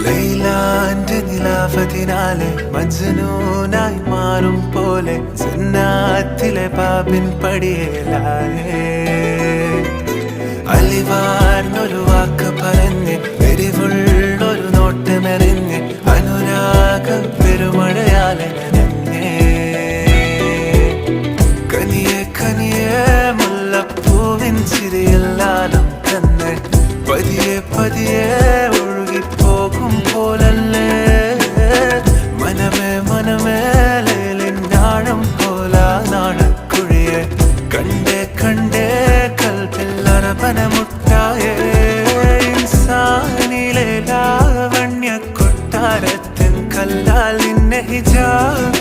ലൈലാന്റെ നിലാവതിനാലെ മജ്നൂനായി മാറും പോലെ ജന്നാത്തിലെ ബാബിൻ പടിയേലായേ അലിവാർന്നൊരു വാക്ക് പറഞ്ഞ് എരിവുള്ളൊരു നോട്ടമെറിഞ്ഞ് അനുരാഗ പെരുമഴയാലെ നനഞ്ഞേ കനിയെ കനിയെ മുല്ലപ്പൂവിൻ ചിരിയെല്ലാലും തന്നെ പതിയെ പതിയെ ഒഴുകിപ്പോകും പോലല്ലേ മനമേ മനമേ ലേലിനാഴം പോലാ നാണക്കുഴിയെ കണ്ടേ കണ്ടേ കൽപ്പില്ലറപനമുട്ടായേ ഇൻസാനിലെ ലാവണ്യ കൊട്ടാരത്തിൻ കല്ലാൽ നിന്നെ ഹിജാബ്